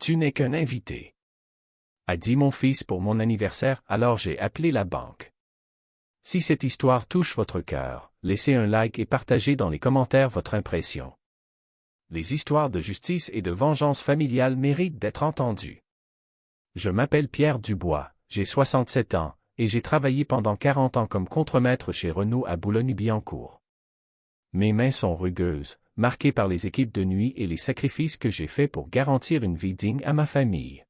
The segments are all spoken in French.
Tu n'es qu'un invité, a dit mon fils pour mon anniversaire, alors j'ai appelé la banque. Si cette histoire touche votre cœur, laissez un like et partagez dans les commentaires votre impression. Les histoires de justice et de vengeance familiale méritent d'être entendues. Je m'appelle Pierre Dubois, j'ai 67 ans, et j'ai travaillé pendant 40 ans comme contremaître chez Renault à Boulogne-Billancourt. Mes mains sont rugueuses, marquées par les équipes de nuit et les sacrifices que j'ai faits pour garantir une vie digne à ma famille.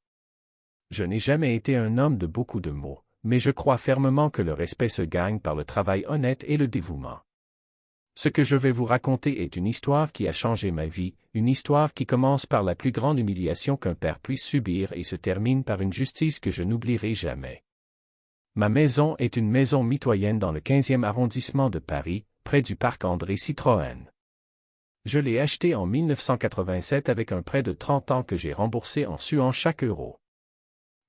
Je n'ai jamais été un homme de beaucoup de mots, mais je crois fermement que le respect se gagne par le travail honnête et le dévouement. Ce que je vais vous raconter est une histoire qui a changé ma vie, une histoire qui commence par la plus grande humiliation qu'un père puisse subir et se termine par une justice que je n'oublierai jamais. Ma maison est une maison mitoyenne dans le 15e arrondissement de Paris, près du parc André Citroën. Je l'ai achetée en 1987 avec un prêt de 30 ans que j'ai remboursé en suant chaque euro.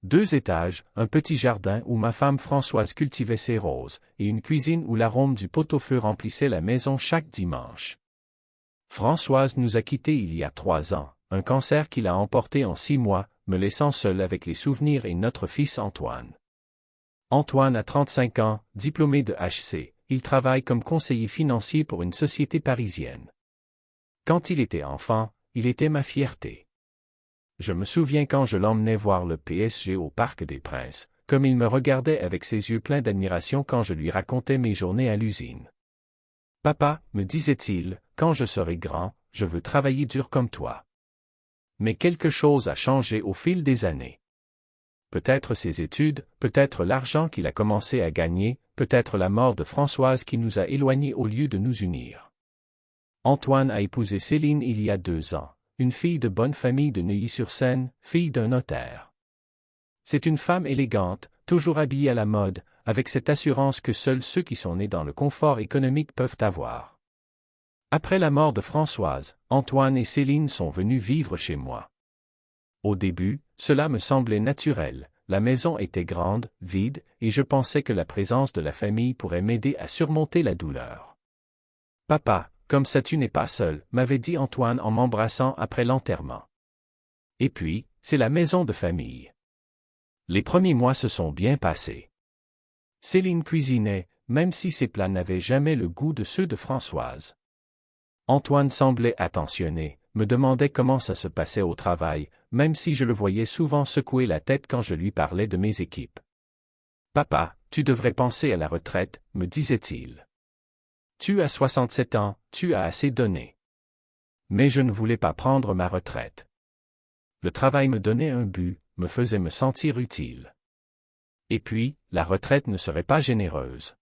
2 étages, un petit jardin où ma femme Françoise cultivait ses roses, et une cuisine où l'arôme du pot-au-feu remplissait la maison chaque dimanche. Françoise nous a quittés il y a 3 ans, un cancer qui l'a emporté en 6 mois, me laissant seul avec les souvenirs et notre fils Antoine. Antoine a 35 ans, diplômé de HC, il travaille comme conseiller financier pour une société parisienne. Quand il était enfant, il était ma fierté. Je me souviens quand je l'emmenais voir le PSG au Parc des Princes, comme il me regardait avec ses yeux pleins d'admiration quand je lui racontais mes journées à l'usine. « Papa, me disait-il, quand je serai grand, je veux travailler dur comme toi. » Mais quelque chose a changé au fil des années. Peut-être ses études, peut-être l'argent qu'il a commencé à gagner, peut-être la mort de Françoise qui nous a éloignés au lieu de nous unir. Antoine a épousé Céline il y a 2 ans. Une fille de bonne famille de Neuilly-sur-Seine, fille d'un notaire. C'est une femme élégante, toujours habillée à la mode, avec cette assurance que seuls ceux qui sont nés dans le confort économique peuvent avoir. Après la mort de Françoise, Antoine et Céline sont venus vivre chez moi. Au début, cela me semblait naturel, la maison était grande, vide, et je pensais que la présence de la famille pourrait m'aider à surmonter la douleur. « Papa, comme ça tu n'es pas seul, » m'avait dit Antoine en m'embrassant après l'enterrement. Et puis, c'est la maison de famille. Les premiers mois se sont bien passés. Céline cuisinait, même si ses plats n'avaient jamais le goût de ceux de Françoise. Antoine semblait attentionné, me demandait comment ça se passait au travail, même si je le voyais souvent secouer la tête quand je lui parlais de mes équipes. « Papa, tu devrais penser à la retraite, » me disait-il. Tu as 67 ans, tu as assez donné. Mais je ne voulais pas prendre ma retraite. Le travail me donnait un but, me faisait me sentir utile. Et puis, la retraite ne serait pas généreuse.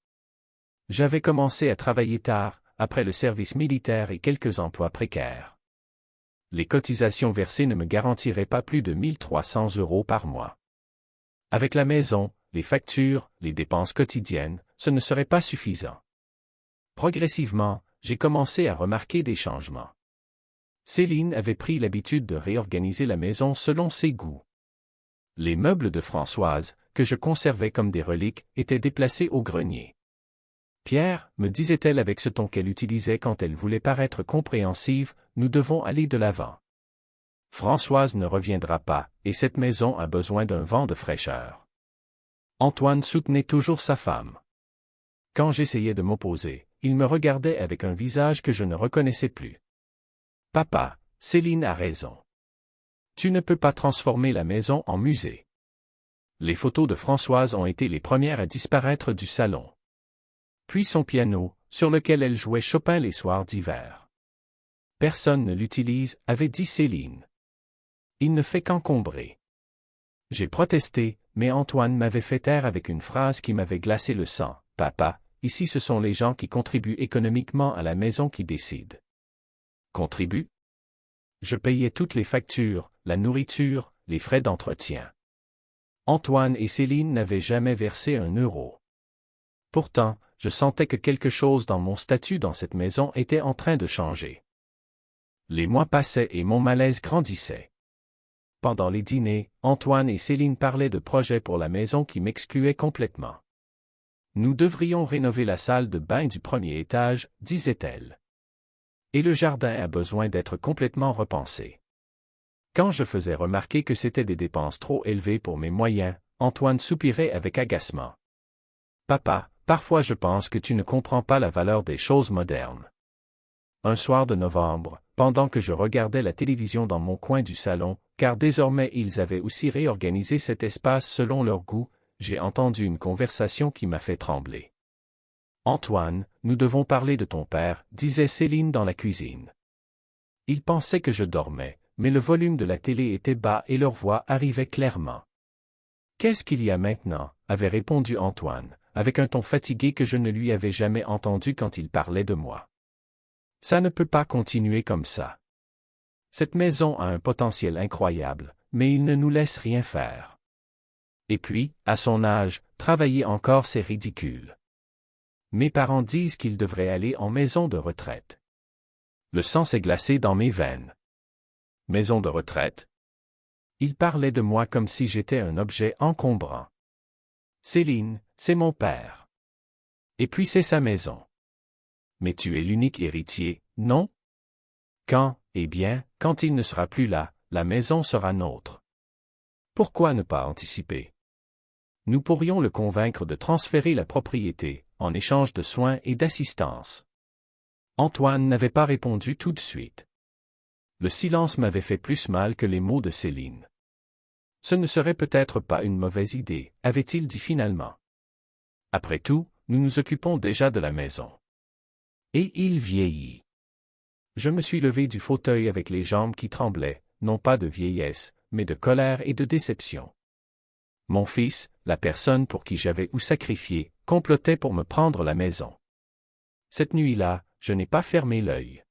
J'avais commencé à travailler tard, après le service militaire et quelques emplois précaires. Les cotisations versées ne me garantiraient pas plus de 1 300 € par mois. Avec la maison, les factures, les dépenses quotidiennes, ce ne serait pas suffisant. Progressivement, j'ai commencé à remarquer des changements. Céline avait pris l'habitude de réorganiser la maison selon ses goûts. Les meubles de Françoise, que je conservais comme des reliques, étaient déplacés au grenier. « Pierre, » me disait-elle avec ce ton qu'elle utilisait quand elle voulait paraître compréhensive, « nous devons aller de l'avant. Françoise ne reviendra pas, et cette maison a besoin d'un vent de fraîcheur. » Antoine soutenait toujours sa femme. Quand j'essayais de m'opposer, il me regardait avec un visage que je ne reconnaissais plus. « Papa, Céline a raison. Tu ne peux pas transformer la maison en musée. » Les photos de Françoise ont été les premières à disparaître du salon. Puis son piano, sur lequel elle jouait Chopin les soirs d'hiver. « Personne ne l'utilise, » avait dit Céline. « Il ne fait qu'encombrer. » J'ai protesté, mais Antoine m'avait fait taire avec une phrase qui m'avait glacé le sang. « Papa, ici ce sont les gens qui contribuent économiquement à la maison qui décident. » Contribuent? Je payais toutes les factures, la nourriture, les frais d'entretien. Antoine et Céline n'avaient jamais versé 1 euro. Pourtant, je sentais que quelque chose dans mon statut dans cette maison était en train de changer. Les mois passaient et mon malaise grandissait. Pendant les dîners, Antoine et Céline parlaient de projets pour la maison qui m'excluaient complètement. « Nous devrions rénover la salle de bain du premier étage, » disait-elle. « Et le jardin a besoin d'être complètement repensé. » Quand je faisais remarquer que c'était des dépenses trop élevées pour mes moyens, Antoine soupirait avec agacement. Papa, parfois je pense que tu ne comprends pas la valeur des choses modernes. Un soir de novembre, pendant que je regardais la télévision dans mon coin du salon, car désormais ils avaient aussi réorganisé cet espace selon leur goût, j'ai entendu une conversation qui m'a fait trembler. Antoine, nous devons parler de ton père, disait Céline dans la cuisine. Il pensait que je dormais, mais le volume de la télé était bas et leur voix arrivait clairement. Qu'est-ce qu'il y a maintenant? Avait répondu Antoine, avec un ton fatigué que je ne lui avais jamais entendu quand il parlait de moi. Ça ne peut pas continuer comme ça. Cette maison a un potentiel incroyable, mais il ne nous laisse rien faire. Et puis, à son âge, travailler encore c'est ridicule. Mes parents disent qu'il devrait aller en maison de retraite. Le sang s'est glacé dans mes veines. Maison de retraite? Il parlait de moi comme si j'étais un objet encombrant. Céline, c'est mon père. Et puis c'est sa maison. Mais tu es l'unique héritier, non? Quand, eh bien, quand il ne sera plus là, la maison sera nôtre. Pourquoi ne pas anticiper? Nous pourrions le convaincre de transférer la propriété, en échange de soins et d'assistance. Antoine n'avait pas répondu tout de suite. Le silence m'avait fait plus mal que les mots de Céline. Ce ne serait peut-être pas une mauvaise idée, avait-il dit finalement. Après tout, nous nous occupons déjà de la maison. Et il vieillit. Je me suis levé du fauteuil avec les jambes qui tremblaient, non pas de vieillesse, mais de colère et de déception. Mon fils, la personne pour qui j'avais ou sacrifié, complotait pour me prendre la maison. Cette nuit-là, je n'ai pas fermé l'œil.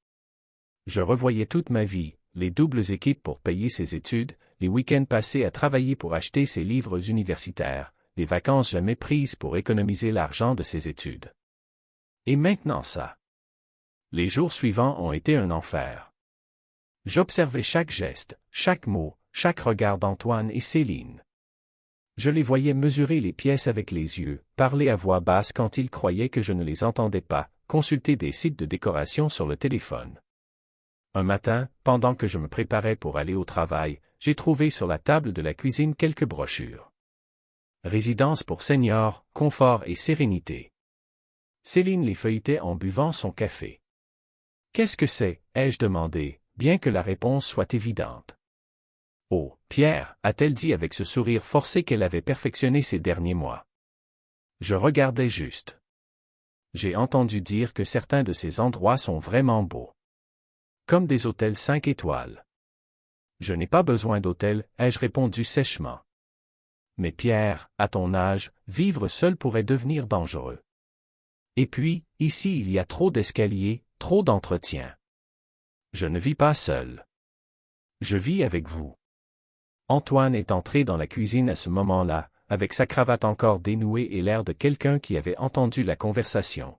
Je revoyais toute ma vie, les doubles équipes pour payer ses études, les week-ends passés à travailler pour acheter ses livres universitaires, les vacances jamais prises pour économiser l'argent de ses études. Et maintenant ça. Les jours suivants ont été un enfer. J'observais chaque geste, chaque mot, chaque regard d'Antoine et Céline. Je les voyais mesurer les pièces avec les yeux, parler à voix basse quand ils croyaient que je ne les entendais pas, consulter des sites de décoration sur le téléphone. Un matin, pendant que je me préparais pour aller au travail, j'ai trouvé sur la table de la cuisine quelques brochures. Résidence pour seniors, confort et sérénité. Céline les feuilletait en buvant son café. Qu'est-ce que c'est? Ai-je demandé, bien que la réponse soit évidente. Oh, Pierre, a-t-elle dit avec ce sourire forcé qu'elle avait perfectionné ces derniers mois. Je regardais juste. J'ai entendu dire que certains de ces endroits sont vraiment beaux. Comme des hôtels 5 étoiles. Je n'ai pas besoin d'hôtel, ai-je répondu sèchement. Mais Pierre, à ton âge, vivre seul pourrait devenir dangereux. Et puis, ici il y a trop d'escaliers, trop d'entretien. Je ne vis pas seul. Je vis avec vous. Antoine est entré dans la cuisine à ce moment-là, avec sa cravate encore dénouée et l'air de quelqu'un qui avait entendu la conversation.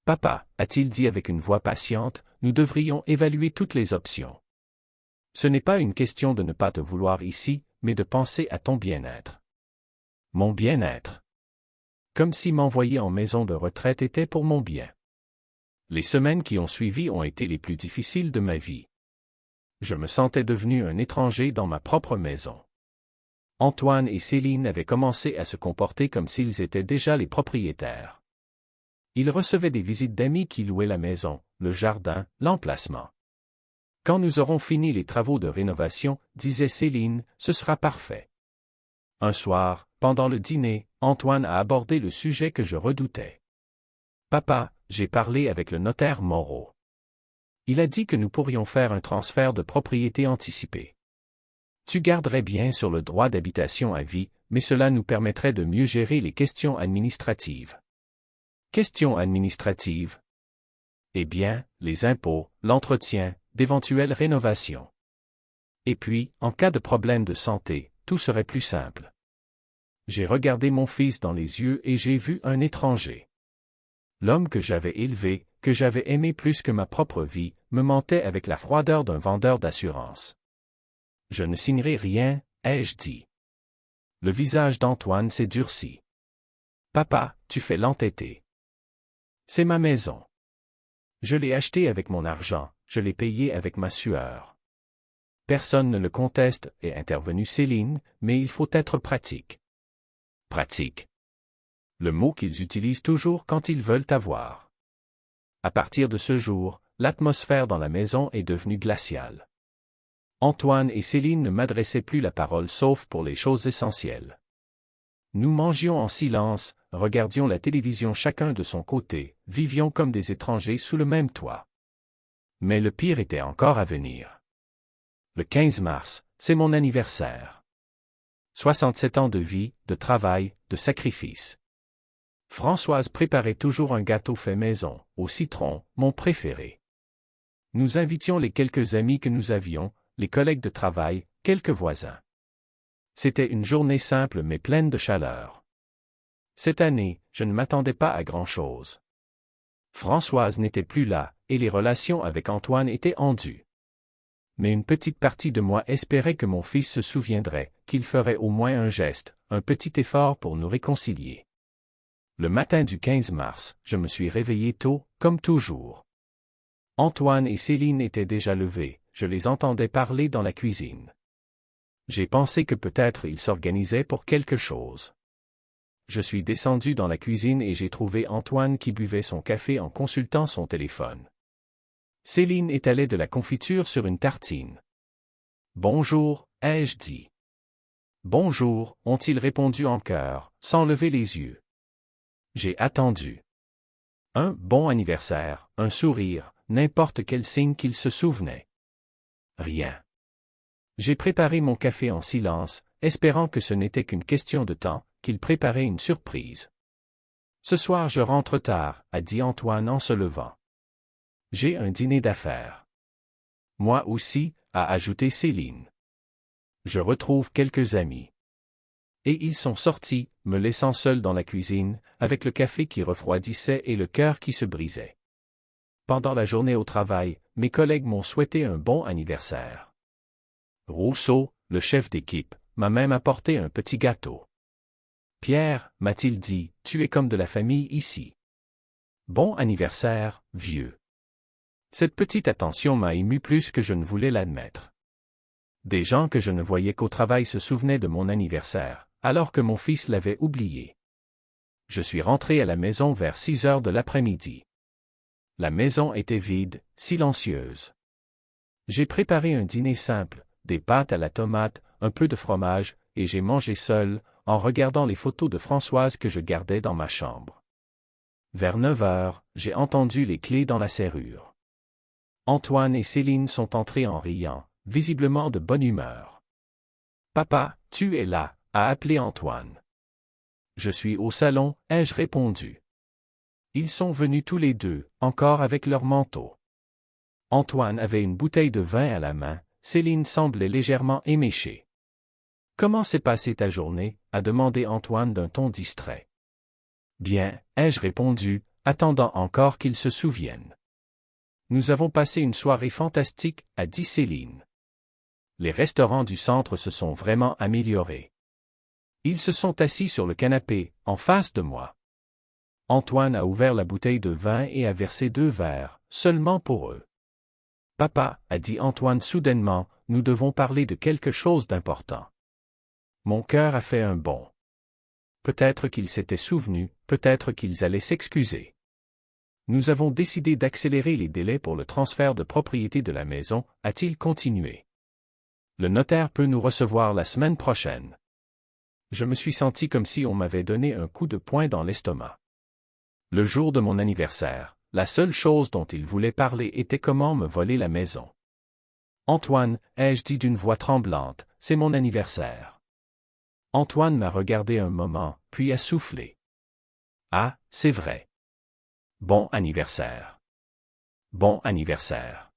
Papa, a-t-il dit avec une voix patiente, nous devrions évaluer toutes les options. Ce n'est pas une question de ne pas te vouloir ici, mais de penser à ton bien-être. Mon bien-être. Comme si m'envoyer en maison de retraite était pour mon bien. Les semaines qui ont suivi ont été les plus difficiles de ma vie. Je me sentais devenu un étranger dans ma propre maison. Antoine et Céline avaient commencé à se comporter comme s'ils étaient déjà les propriétaires. Ils recevaient des visites d'amis qui louaient la maison, le jardin, l'emplacement. Quand nous aurons fini les travaux de rénovation, disait Céline, ce sera parfait. Un soir, pendant le dîner, Antoine a abordé le sujet que je redoutais. Papa, j'ai parlé avec le notaire Moreau. Il a dit que nous pourrions faire un transfert de propriété anticipé. Tu garderais bien sur le droit d'habitation à vie, mais cela nous permettrait de mieux gérer les questions administratives. Questions administratives? Eh bien, les impôts, l'entretien, d'éventuelles rénovations. Et puis, en cas de problème de santé, tout serait plus simple. J'ai regardé mon fils dans les yeux et j'ai vu un étranger. L'homme que j'avais élevé, que j'avais aimé plus que ma propre vie, me mentait avec la froideur d'un vendeur d'assurance. Je ne signerai rien, ai-je dit. Le visage d'Antoine s'est durci. Papa, tu fais l'entêté. C'est ma maison. Je l'ai achetée avec mon argent, je l'ai payée avec ma sueur. Personne ne le conteste, est intervenue Céline, mais il faut être pratique. Pratique. Le mot qu'ils utilisent toujours quand ils veulent avoir. À partir de ce jour, l'atmosphère dans la maison est devenue glaciale. Antoine et Céline ne m'adressaient plus la parole sauf pour les choses essentielles. Nous mangions en silence, regardions la télévision chacun de son côté, vivions comme des étrangers sous le même toit. Mais le pire était encore à venir. Le 15 mars, c'est mon anniversaire. 67 ans de vie, de travail, de sacrifice. Françoise préparait toujours un gâteau fait maison, au citron, mon préféré. Nous invitions les quelques amis que nous avions, les collègues de travail, quelques voisins. C'était une journée simple mais pleine de chaleur. Cette année, je ne m'attendais pas à grand-chose. Françoise n'était plus là, et les relations avec Antoine étaient endues. Mais une petite partie de moi espérait que mon fils se souviendrait, qu'il ferait au moins un geste, un petit effort pour nous réconcilier. Le matin du 15 mars, je me suis réveillé tôt, comme toujours. Antoine et Céline étaient déjà levés, je les entendais parler dans la cuisine. J'ai pensé que peut-être ils s'organisaient pour quelque chose. Je suis descendu dans la cuisine et j'ai trouvé Antoine qui buvait son café en consultant son téléphone. Céline étalait de la confiture sur une tartine. « Bonjour », ai-je dit. « Bonjour », ont-ils répondu en chœur, sans lever les yeux. J'ai attendu. Un « bon anniversaire », un sourire, n'importe quel signe qu'ils se souvenaient. Rien. J'ai préparé mon café en silence, espérant que ce n'était qu'une question de temps, qu'ils préparaient une surprise. « Ce soir je rentre tard », a dit Antoine en se levant. « J'ai un dîner d'affaires. »« Moi aussi », a ajouté Céline. « Je retrouve quelques amis. » Et ils sont sortis, me laissant seul dans la cuisine, avec le café qui refroidissait et le cœur qui se brisait. Pendant la journée au travail, mes collègues m'ont souhaité un bon anniversaire. Rousseau, le chef d'équipe, m'a même apporté un petit gâteau. Pierre, m'a-t-il dit, tu es comme de la famille ici. Bon anniversaire, vieux. Cette petite attention m'a ému plus que je ne voulais l'admettre. Des gens que je ne voyais qu'au travail se souvenaient de mon anniversaire, alors que mon fils l'avait oublié. Je suis rentré à la maison vers 6 heures de l'après-midi. La maison était vide, silencieuse. J'ai préparé un dîner simple, des pâtes à la tomate, un peu de fromage, et j'ai mangé seul, en regardant les photos de Françoise que je gardais dans ma chambre. Vers 9 heures, j'ai entendu les clés dans la serrure. Antoine et Céline sont entrés en riant, visiblement de bonne humeur. « Papa, tu es là », a appelé Antoine. « Je suis au salon », ai-je répondu. Ils sont venus tous les deux, encore avec leur manteau. Antoine avait une bouteille de vin à la main, Céline semblait légèrement éméchée. « Comment s'est passée ta journée » a demandé Antoine d'un ton distrait. « Bien », ai-je répondu, attendant encore qu'ils se souviennent. « Nous avons passé une soirée fantastique » a dit Céline. Les restaurants du centre se sont vraiment améliorés. Ils se sont assis sur le canapé, en face de moi. Antoine a ouvert la bouteille de vin et a versé 2 verres, seulement pour eux. « Papa » a dit Antoine soudainement, nous devons parler de quelque chose d'important. Mon cœur a fait un bond. Peut-être qu'ils s'étaient souvenus, peut-être qu'ils allaient s'excuser. Nous avons décidé d'accélérer les délais pour le transfert de propriété de la maison, a-t-il continué. Le notaire peut nous recevoir la semaine prochaine. Je me suis senti comme si on m'avait donné un coup de poing dans l'estomac. Le jour de mon anniversaire, la seule chose dont il voulait parler était comment me voler la maison. Antoine, ai-je dit d'une voix tremblante, c'est mon anniversaire. Antoine m'a regardé un moment, puis a soufflé. Ah, c'est vrai. Bon anniversaire. Bon anniversaire.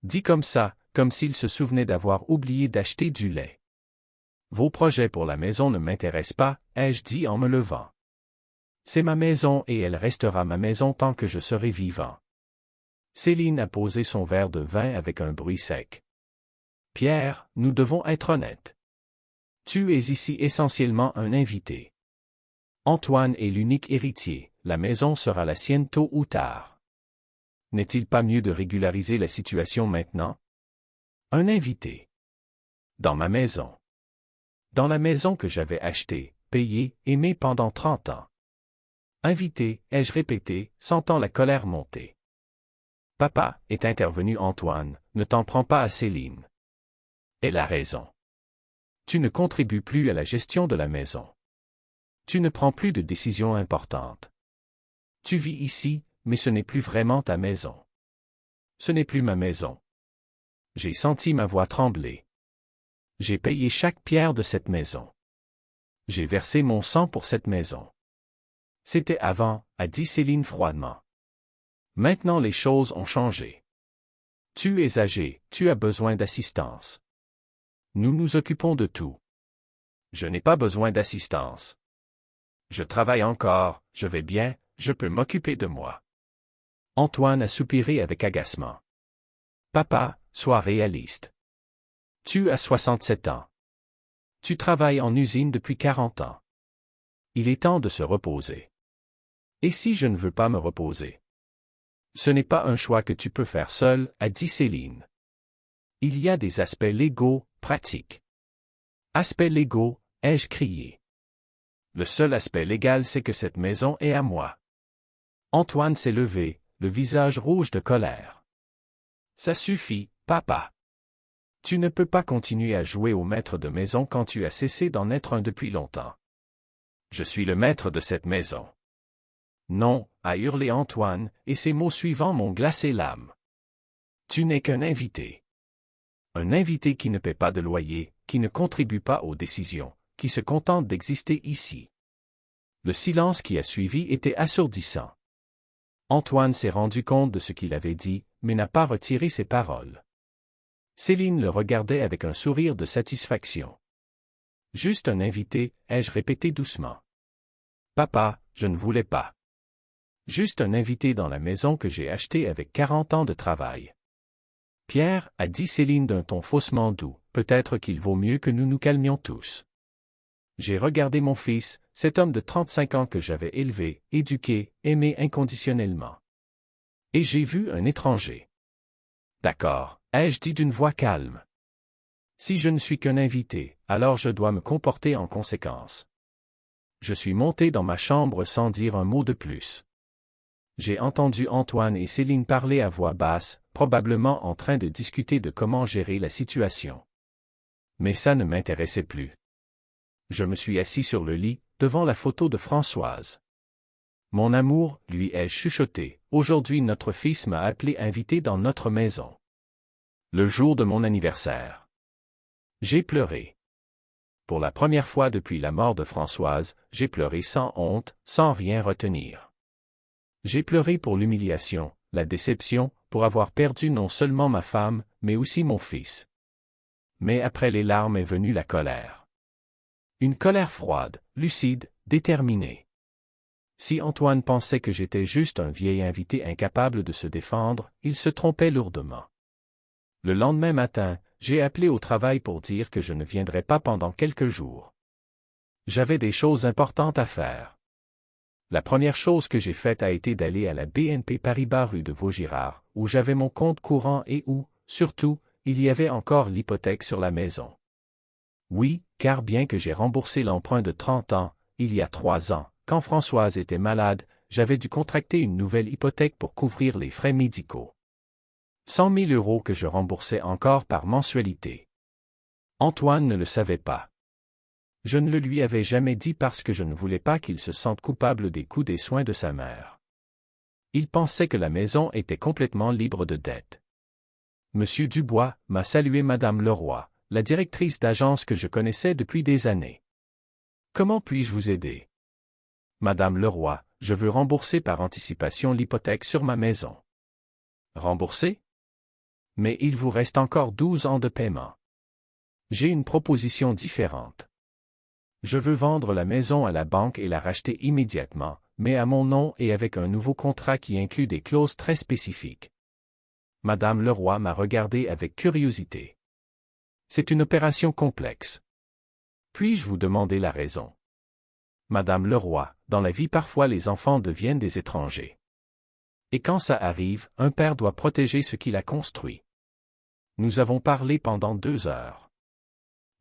Dit comme ça, comme s'il se souvenait d'avoir oublié d'acheter du lait. Vos projets pour la maison ne m'intéressent pas, ai-je dit en me levant. C'est ma maison et elle restera ma maison tant que je serai vivant. Céline a posé son verre de vin avec un bruit sec. Pierre, nous devons être honnêtes. Tu es ici essentiellement un invité. Antoine est l'unique héritier, la maison sera la sienne tôt ou tard. N'est-il pas mieux de régulariser la situation maintenant? Un invité. Dans ma maison. Dans la maison que j'avais achetée, payée, aimée pendant 30 ans. Invité, ai-je répété, sentant la colère monter. Papa, est intervenu Antoine, ne t'en prends pas à Céline. Elle a raison. Tu ne contribues plus à la gestion de la maison. Tu ne prends plus de décisions importantes. Tu vis ici, mais ce n'est plus vraiment ta maison. Ce n'est plus ma maison. J'ai senti ma voix trembler. J'ai payé chaque pierre de cette maison. J'ai versé mon sang pour cette maison. C'était avant, a dit Céline froidement. Maintenant les choses ont changé. Tu es âgé, tu as besoin d'assistance. Nous nous occupons de tout. Je n'ai pas besoin d'assistance. Je travaille encore, je vais bien, je peux m'occuper de moi. Antoine a soupiré avec agacement. Papa, sois réaliste. Tu as 67 ans. Tu travailles en usine depuis 40 ans. Il est temps de se reposer. Et si je ne veux pas me reposer? Ce n'est pas un choix que tu peux faire seul, a dit Céline. Il y a des aspects légaux, pratiques. Aspects légaux, ai-je crié. Le seul aspect légal c'est que cette maison est à moi. Antoine s'est levé, le visage rouge de colère. Ça suffit, papa. Tu ne peux pas continuer à jouer au maître de maison quand tu as cessé d'en être un depuis longtemps. Je suis le maître de cette maison. Non, a hurlé Antoine, et ces mots suivants m'ont glacé l'âme. Tu n'es qu'un invité. Un invité qui ne paie pas de loyer, qui ne contribue pas aux décisions, qui se contente d'exister ici. Le silence qui a suivi était assourdissant. Antoine s'est rendu compte de ce qu'il avait dit, mais n'a pas retiré ses paroles. Céline le regardait avec un sourire de satisfaction. Juste un invité, ai-je répété doucement. Papa, je ne voulais pas. Juste un invité dans la maison que j'ai achetée avec 40 ans de travail. Pierre, a dit Céline d'un ton faussement doux, peut-être qu'il vaut mieux que nous nous calmions tous. J'ai regardé mon fils, cet homme de 35 ans que j'avais élevé, éduqué, aimé inconditionnellement. Et j'ai vu un étranger. D'accord, ai-je dit d'une voix calme. Si je ne suis qu'un invité, alors je dois me comporter en conséquence. Je suis monté dans ma chambre sans dire un mot de plus. J'ai entendu Antoine et Céline parler à voix basse, probablement en train de discuter de comment gérer la situation. Mais ça ne m'intéressait plus. Je me suis assis sur le lit, devant la photo de Françoise. Mon amour, lui ai-je chuchoté, aujourd'hui notre fils m'a appelé invité dans notre maison. Le jour de mon anniversaire. J'ai pleuré. Pour la première fois depuis la mort de Françoise, j'ai pleuré sans honte, sans rien retenir. J'ai pleuré pour l'humiliation, la déception, pour avoir perdu non seulement ma femme, mais aussi mon fils. Mais après les larmes est venue la colère. Une colère froide, lucide, déterminée. Si Antoine pensait que j'étais juste un vieil invité incapable de se défendre, il se trompait lourdement. Le lendemain matin, j'ai appelé au travail pour dire que je ne viendrais pas pendant quelques jours. J'avais des choses importantes à faire. La première chose que j'ai faite a été d'aller à la BNP Paribas rue de Vaugirard, où j'avais mon compte courant et où, surtout, il y avait encore l'hypothèque sur la maison. Oui, car bien que j'ai remboursé l'emprunt de 30 ans, il y a 3 ans, quand Françoise était malade, j'avais dû contracter une nouvelle hypothèque pour couvrir les frais médicaux. 100 000 € que je remboursais encore par mensualité. Antoine ne le savait pas. Je ne le lui avais jamais dit parce que je ne voulais pas qu'il se sente coupable des coûts des soins de sa mère. Il pensait que la maison était complètement libre de dettes. Monsieur Dubois m'a salué Madame Leroy, la directrice d'agence que je connaissais depuis des années. Comment puis-je vous aider? Madame Leroy, je veux rembourser par anticipation l'hypothèque sur ma maison. Rembourser? Mais il vous reste encore 12 ans de paiement. J'ai une proposition différente. Je veux vendre la maison à la banque et la racheter immédiatement, mais à mon nom et avec un nouveau contrat qui inclut des clauses très spécifiques. Madame Leroy m'a regardé avec curiosité. C'est une opération complexe. Puis-je vous demander la raison? Madame Leroy, dans la vie parfois les enfants deviennent des étrangers. Et quand ça arrive, un père doit protéger ce qu'il a construit. Nous avons parlé pendant 2 heures.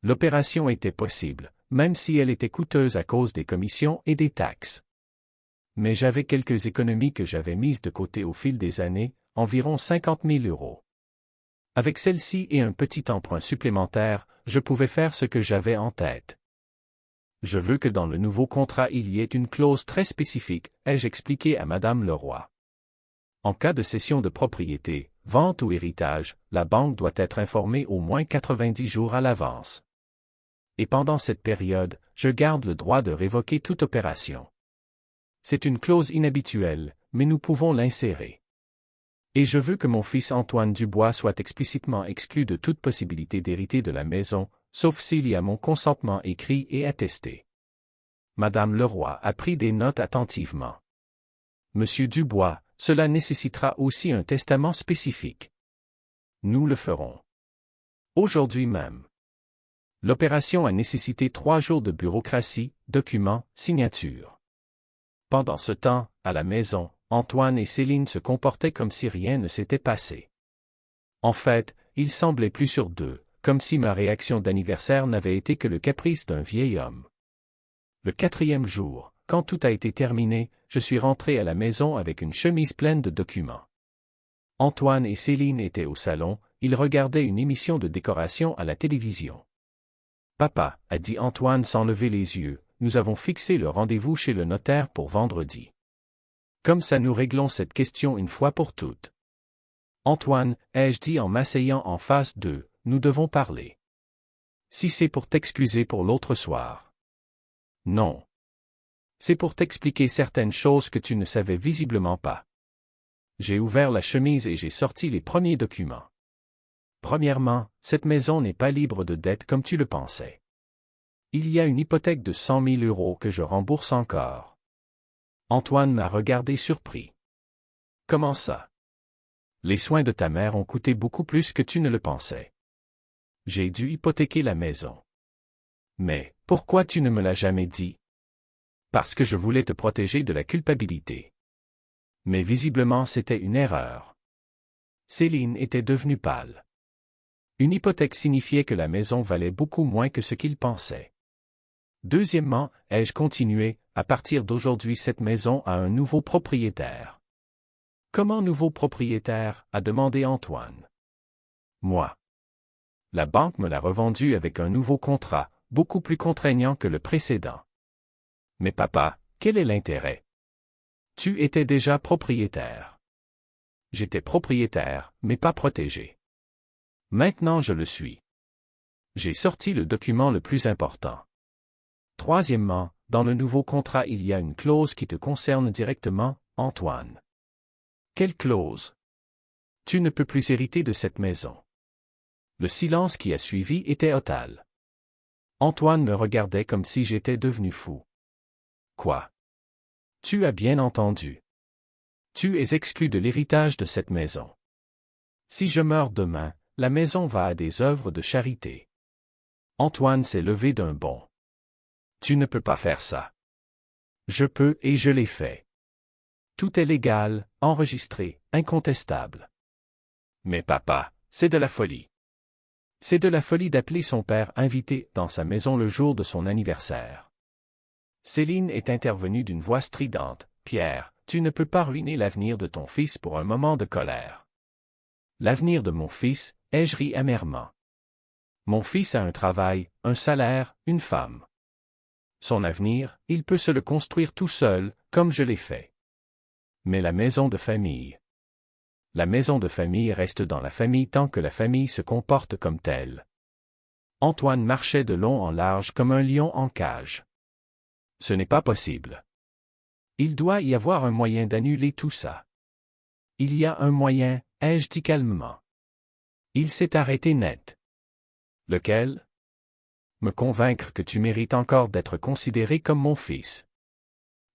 L'opération était possible, même si elle était coûteuse à cause des commissions et des taxes. Mais j'avais quelques économies que j'avais mises de côté au fil des années, environ 50 000 euros. Avec celle-ci et un petit emprunt supplémentaire, je pouvais faire ce que j'avais en tête. Je veux que dans le nouveau contrat il y ait une clause très spécifique, ai-je expliqué à Madame Leroy. En cas de cession de propriété, vente ou héritage, la banque doit être informée au moins 90 jours à l'avance. Et pendant cette période, je garde le droit de révoquer toute opération. C'est une clause inhabituelle, mais nous pouvons l'insérer. Et je veux que mon fils Antoine Dubois soit explicitement exclu de toute possibilité d'hériter de la maison, sauf s'il y a mon consentement écrit et attesté. Madame Leroy a pris des notes attentivement. Monsieur Dubois, cela nécessitera aussi un testament spécifique. Nous le ferons. Aujourd'hui même. L'opération a nécessité 3 jours de bureaucratie, documents, signatures. Pendant ce temps, à la maison, Antoine et Céline se comportaient comme si rien ne s'était passé. En fait, ils semblaient plus sur d'eux, comme si ma réaction d'anniversaire n'avait été que le caprice d'un vieil homme. Le 4e jour, quand tout a été terminé, je suis rentré à la maison avec une chemise pleine de documents. Antoine et Céline étaient au salon, ils regardaient une émission de décoration à la télévision. « Papa, » a dit Antoine sans lever les yeux, « nous avons fixé le rendez-vous chez le notaire pour vendredi. Comme ça nous réglons cette question une fois pour toutes. » Antoine, ai-je dit en m'asseyant en face d'eux, nous devons parler. Si c'est pour t'excuser pour l'autre soir. Non. C'est pour t'expliquer certaines choses que tu ne savais visiblement pas. J'ai ouvert la chemise et j'ai sorti les premiers documents. Premièrement, cette maison n'est pas libre de dettes comme tu le pensais. Il y a une hypothèque de 100 000 euros que je rembourse encore. Antoine m'a regardé surpris. Comment ça? Les soins de ta mère ont coûté beaucoup plus que tu ne le pensais. J'ai dû hypothéquer la maison. Mais, pourquoi tu ne me l'as jamais dit? Parce que je voulais te protéger de la culpabilité. Mais visiblement c'était une erreur. Céline était devenue pâle. Une hypothèque signifiait que la maison valait beaucoup moins que ce qu'il pensait. Deuxièmement, ai-je continué, à partir d'aujourd'hui cette maison a un nouveau propriétaire. Comment nouveau propriétaire, a demandé Antoine. Moi. La banque me l'a revendue avec un nouveau contrat, beaucoup plus contraignant que le précédent. Mais papa, quel est l'intérêt? Tu étais déjà propriétaire. J'étais propriétaire, mais pas protégé. Maintenant je le suis. J'ai sorti le document le plus important. Troisièmement, dans le nouveau contrat il y a une clause qui te concerne directement, Antoine. Quelle clause? Tu ne peux plus hériter de cette maison. Le silence qui a suivi était total. Antoine me regardait comme si j'étais devenu fou. Quoi? Tu as bien entendu. Tu es exclu de l'héritage de cette maison. Si je meurs demain, la maison va à des œuvres de charité. Antoine s'est levé d'un bond. Tu ne peux pas faire ça. Je peux et je l'ai fait. Tout est légal, enregistré, incontestable. Mais papa, c'est de la folie. C'est de la folie d'appeler son père invité dans sa maison le jour de son anniversaire. Céline est intervenue d'une voix stridente. Pierre, tu ne peux pas ruiner l'avenir de ton fils pour un moment de colère. L'avenir de mon fils, ai-je ri amèrement. Mon fils a un travail, un salaire, une femme. Son avenir, il peut se le construire tout seul, comme je l'ai fait. Mais la maison de famille. La maison de famille reste dans la famille tant que la famille se comporte comme telle. Antoine marchait de long en large comme un lion en cage. Ce n'est pas possible. Il doit y avoir un moyen d'annuler tout ça. Il y a un moyen, ai-je dit calmement. Il s'est arrêté net. Lequel? Me convaincre que tu mérites encore d'être considéré comme mon fils.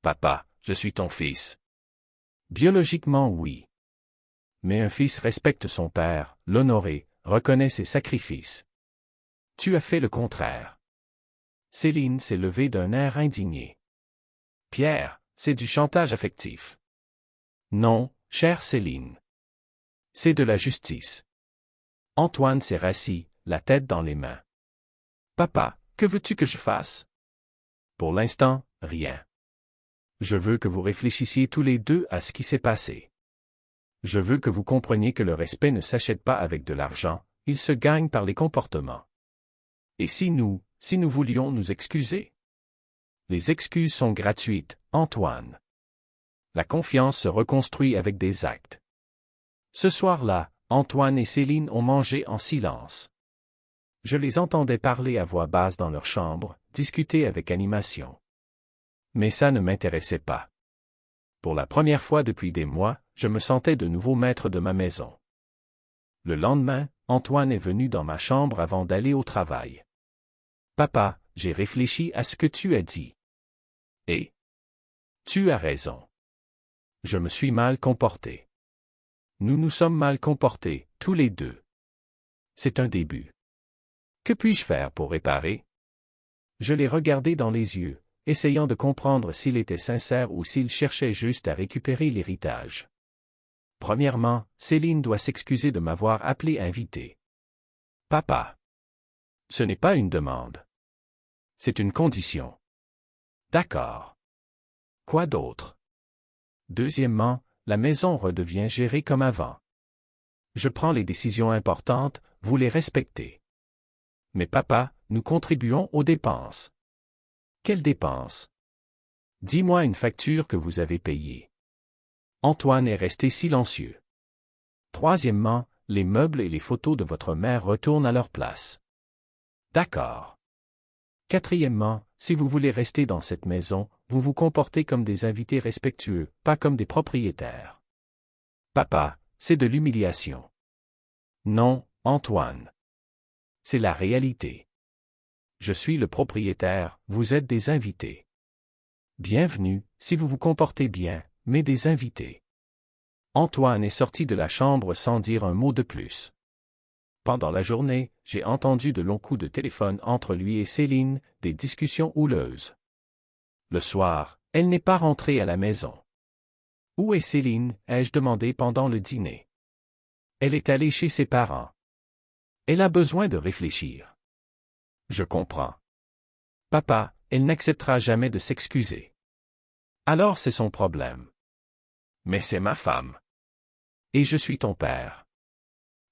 Papa, je suis ton fils. Biologiquement, oui. Mais un fils respecte son père, l'honore, reconnaît ses sacrifices. Tu as fait le contraire. Céline s'est levée d'un air indigné. Pierre, c'est du chantage affectif. Non, chère Céline. C'est de la justice. Antoine s'est rassis, la tête dans les mains. Papa, que veux-tu que je fasse? Pour l'instant, rien. Je veux que vous réfléchissiez tous les deux à ce qui s'est passé. Je veux que vous compreniez que le respect ne s'achète pas avec de l'argent, il se gagne par les comportements. Et si nous voulions nous excuser? Les excuses sont gratuites, Antoine. La confiance se reconstruit avec des actes. Ce soir-là, Antoine et Céline ont mangé en silence. Je les entendais parler à voix basse dans leur chambre, discuter avec animation. Mais ça ne m'intéressait pas. Pour la première fois depuis des mois, je me sentais de nouveau maître de ma maison. Le lendemain, Antoine est venu dans ma chambre avant d'aller au travail. Papa, j'ai réfléchi à ce que tu as dit. Et tu as raison. Je me suis mal comporté. Nous nous sommes mal comportés, tous les deux. C'est un début. Que puis-je faire pour réparer? Je l'ai regardé dans les yeux, essayant de comprendre s'il était sincère ou s'il cherchait juste à récupérer l'héritage. Premièrement, Céline doit s'excuser de m'avoir appelé invité. Papa. Ce n'est pas une demande. C'est une condition. D'accord. Quoi d'autre? Deuxièmement, la maison redevient gérée comme avant. Je prends les décisions importantes, vous les respectez. Mais papa, nous contribuons aux dépenses. Quelles dépenses? Dis-moi une facture que vous avez payée. Antoine est resté silencieux. Troisièmement, les meubles et les photos de votre mère retournent à leur place. D'accord. Quatrièmement, si vous voulez rester dans cette maison, vous vous comportez comme des invités respectueux, pas comme des propriétaires. Papa, c'est de l'humiliation. Non, Antoine. C'est la réalité. Je suis le propriétaire, vous êtes des invités. Bienvenue, si vous vous comportez bien, mais des invités. Antoine est sorti de la chambre sans dire un mot de plus. Pendant la journée, j'ai entendu de longs coups de téléphone entre lui et Céline, des discussions houleuses. Le soir, elle n'est pas rentrée à la maison. Où est Céline? Ai-je demandé pendant le dîner. Elle est allée chez ses parents. Elle a besoin de réfléchir. Je comprends. Papa, elle n'acceptera jamais de s'excuser. Alors c'est son problème. Mais c'est ma femme. Et je suis ton père.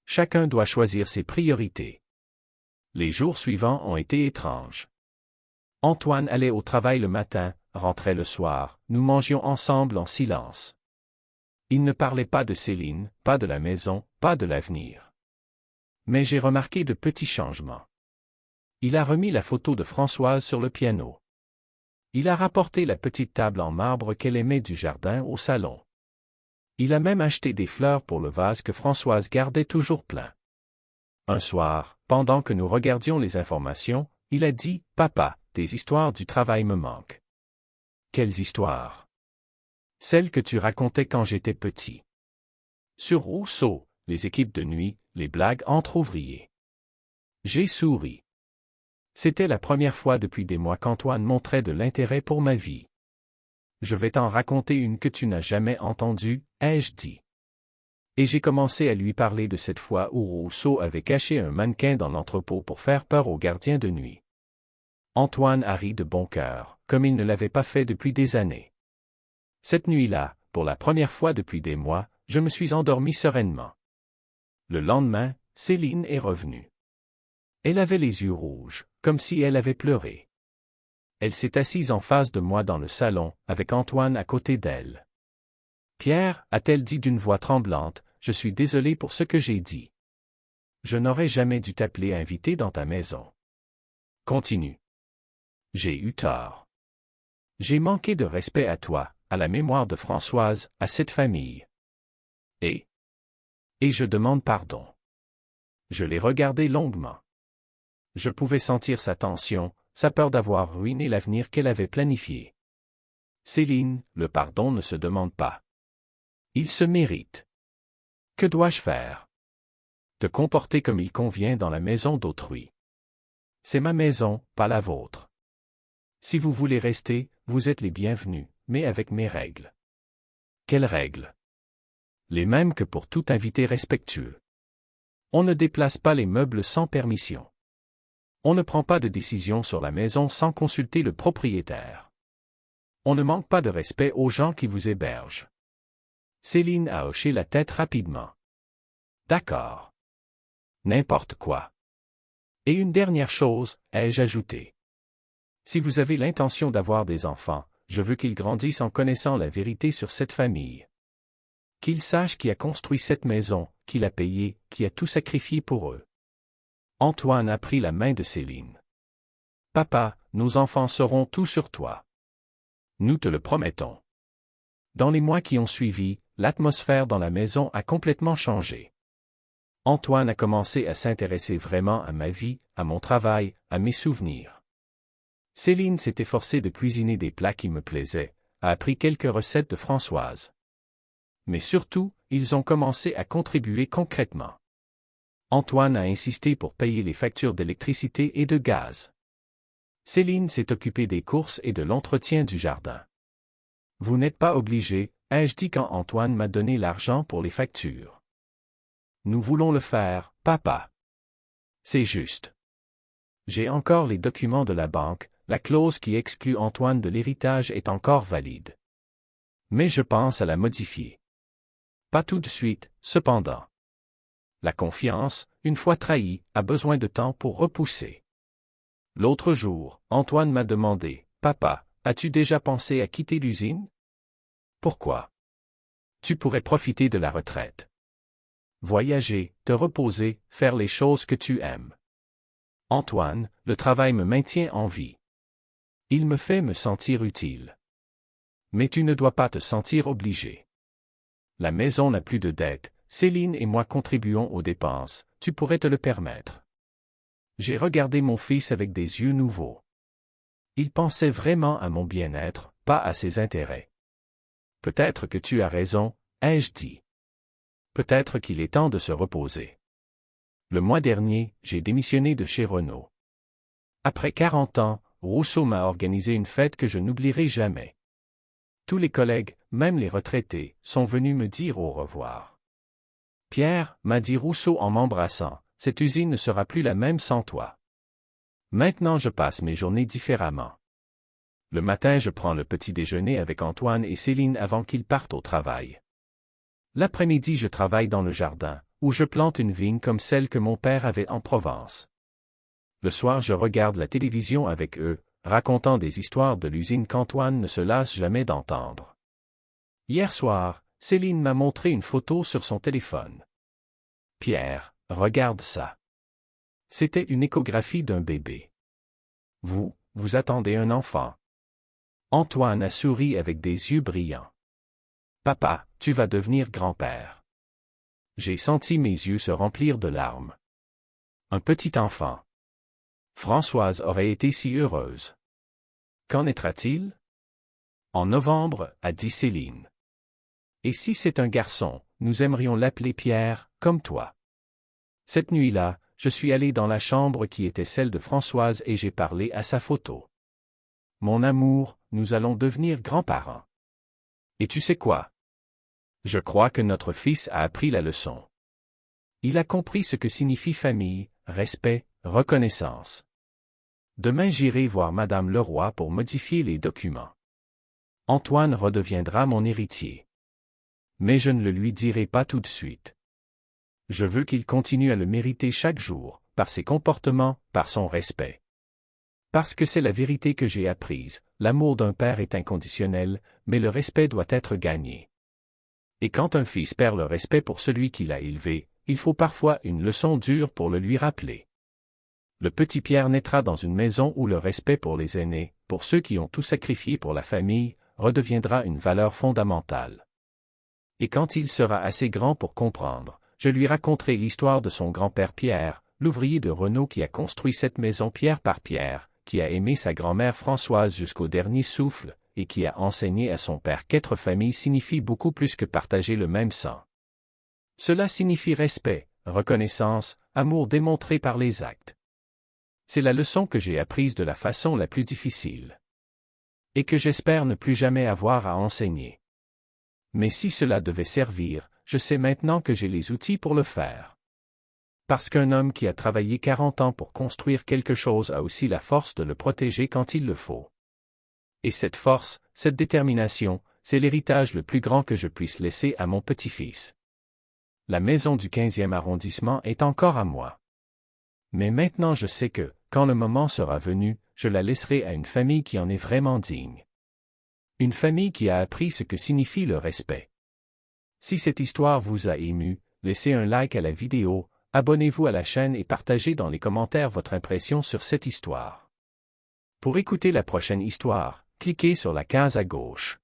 Chacun doit choisir ses priorités. Les jours suivants ont été étranges. Antoine allait au travail le matin, rentrait le soir, nous mangions ensemble en silence. Il ne parlait pas de Céline, pas de la maison, pas de l'avenir. Mais j'ai remarqué de petits changements. Il a remis la photo de Françoise sur le piano. Il a rapporté la petite table en marbre qu'elle aimait du jardin au salon. Il a même acheté des fleurs pour le vase que Françoise gardait toujours plein. Un soir, pendant que nous regardions les informations, il a dit « Papa, tes histoires du travail me manquent. » Quelles histoires? Celles que tu racontais quand j'étais petit. Sur Rousseau, les équipes de nuit, les blagues entre ouvriers. J'ai souri. C'était la première fois depuis des mois qu'Antoine montrait de l'intérêt pour ma vie. Je vais t'en raconter une que tu n'as jamais entendue, ai-je dit. Et j'ai commencé à lui parler de cette fois où Rousseau avait caché un mannequin dans l'entrepôt pour faire peur aux gardiens de nuit. Antoine a ri de bon cœur, comme il ne l'avait pas fait depuis des années. Cette nuit-là, pour la première fois depuis des mois, je me suis endormi sereinement. Le lendemain, Céline est revenue. Elle avait les yeux rouges, comme si elle avait pleuré. Elle s'est assise en face de moi dans le salon, avec Antoine à côté d'elle. « Pierre, a-t-elle dit d'une voix tremblante, je suis désolée pour ce que j'ai dit. Je n'aurais jamais dû t'appeler invité dans ta maison. Continue. J'ai eu tort. J'ai manqué de respect à toi, à la mémoire de Françoise, à cette famille. Et je demande pardon. » Je l'ai regardé longuement. Je pouvais sentir sa tension, sa peur d'avoir ruiné l'avenir qu'elle avait planifié. Céline, le pardon ne se demande pas. Il se mérite. Que dois-je faire? Te comporter comme il convient dans la maison d'autrui. C'est ma maison, pas la vôtre. Si vous voulez rester, vous êtes les bienvenus, mais avec mes règles. Quelles règles? Les mêmes que pour tout invité respectueux. On ne déplace pas les meubles sans permission. On ne prend pas de décision sur la maison sans consulter le propriétaire. On ne manque pas de respect aux gens qui vous hébergent. Céline a hoché la tête rapidement. D'accord. N'importe quoi. Et une dernière chose, ai-je ajouté. Si vous avez l'intention d'avoir des enfants, je veux qu'ils grandissent en connaissant la vérité sur cette famille. Qu'ils sachent qui a construit cette maison, qui l'a payée, qui a tout sacrifié pour eux. Antoine a pris la main de Céline. Papa, nos enfants sauront tout sur toi. Nous te le promettons. Dans les mois qui ont suivi, l'atmosphère dans la maison a complètement changé. Antoine a commencé à s'intéresser vraiment à ma vie, à mon travail, à mes souvenirs. Céline s'est efforcée de cuisiner des plats qui me plaisaient, a appris quelques recettes de Françoise. Mais surtout, ils ont commencé à contribuer concrètement. Antoine a insisté pour payer les factures d'électricité et de gaz. Céline s'est occupée des courses et de l'entretien du jardin. Vous n'êtes pas obligé, ai-je dit quand Antoine m'a donné l'argent pour les factures. Nous voulons le faire, papa. C'est juste. J'ai encore les documents de la banque, la clause qui exclut Antoine de l'héritage est encore valide. Mais je pense à la modifier. Pas tout de suite, cependant. La confiance, une fois trahie, a besoin de temps pour repousser. L'autre jour, Antoine m'a demandé, « Papa, as-tu déjà pensé à quitter l'usine? » Pourquoi? Tu pourrais profiter de la retraite. Voyager, te reposer, faire les choses que tu aimes. Antoine, le travail me maintient en vie. Il me fait me sentir utile. Mais tu ne dois pas te sentir obligé. La maison n'a plus de dette, Céline et moi contribuons aux dépenses, tu pourrais te le permettre. J'ai regardé mon fils avec des yeux nouveaux. Il pensait vraiment à mon bien-être, pas à ses intérêts. Peut-être que tu as raison, ai-je dit. Peut-être qu'il est temps de se reposer. Le mois dernier, j'ai démissionné de chez Renault. Après 40 ans, Rousseau m'a organisé une fête que je n'oublierai jamais. Tous les collègues, même les retraités, sont venus me dire au revoir. Pierre, m'a dit Rousseau en m'embrassant, cette usine ne sera plus la même sans toi. Maintenant je passe mes journées différemment. Le matin je prends le petit déjeuner avec Antoine et Céline avant qu'ils partent au travail. L'après-midi je travaille dans le jardin, où je plante une vigne comme celle que mon père avait en Provence. Le soir je regarde la télévision avec eux, racontant des histoires de l'usine qu'Antoine ne se lasse jamais d'entendre. Hier soir, Céline m'a montré une photo sur son téléphone. Pierre, regarde ça. C'était une échographie d'un bébé. Vous attendez un enfant. Antoine a souri avec des yeux brillants. Papa, tu vas devenir grand-père. J'ai senti mes yeux se remplir de larmes. Un petit enfant. Françoise aurait été si heureuse. Qu'en naîtra-t-il? En novembre, a dit Céline. Et si c'est un garçon, nous aimerions l'appeler Pierre, comme toi. Cette nuit-là, je suis allé dans la chambre qui était celle de Françoise et j'ai parlé à sa photo. Mon amour, nous allons devenir grands-parents. Et tu sais quoi? Je crois que notre fils a appris la leçon. Il a compris ce que signifie famille, respect, reconnaissance. Demain j'irai voir Madame Leroy pour modifier les documents. Antoine redeviendra mon héritier. Mais je ne le lui dirai pas tout de suite. Je veux qu'il continue à le mériter chaque jour, par ses comportements, par son respect. Parce que c'est la vérité que j'ai apprise, l'amour d'un père est inconditionnel, mais le respect doit être gagné. Et quand un fils perd le respect pour celui qui l'a élevé, il faut parfois une leçon dure pour le lui rappeler. Le petit Pierre naîtra dans une maison où le respect pour les aînés, pour ceux qui ont tout sacrifié pour la famille, redeviendra une valeur fondamentale. Et quand il sera assez grand pour comprendre, je lui raconterai l'histoire de son grand-père Pierre, l'ouvrier de Renault qui a construit cette maison pierre par pierre, qui a aimé sa grand-mère Françoise jusqu'au dernier souffle, et qui a enseigné à son père qu'être famille signifie beaucoup plus que partager le même sang. Cela signifie respect, reconnaissance, amour démontré par les actes. C'est la leçon que j'ai apprise de la façon la plus difficile. Et que j'espère ne plus jamais avoir à enseigner. Mais si cela devait servir, je sais maintenant que j'ai les outils pour le faire. Parce qu'un homme qui a travaillé 40 ans pour construire quelque chose a aussi la force de le protéger quand il le faut. Et cette force, cette détermination, c'est l'héritage le plus grand que je puisse laisser à mon petit-fils. La maison du 15e arrondissement est encore à moi. Mais maintenant je sais que, quand le moment sera venu, je la laisserai à une famille qui en est vraiment digne. Une famille qui a appris ce que signifie le respect. Si cette histoire vous a ému, laissez un like à la vidéo, abonnez-vous à la chaîne et partagez dans les commentaires votre impression sur cette histoire. Pour écouter la prochaine histoire, cliquez sur la case à gauche.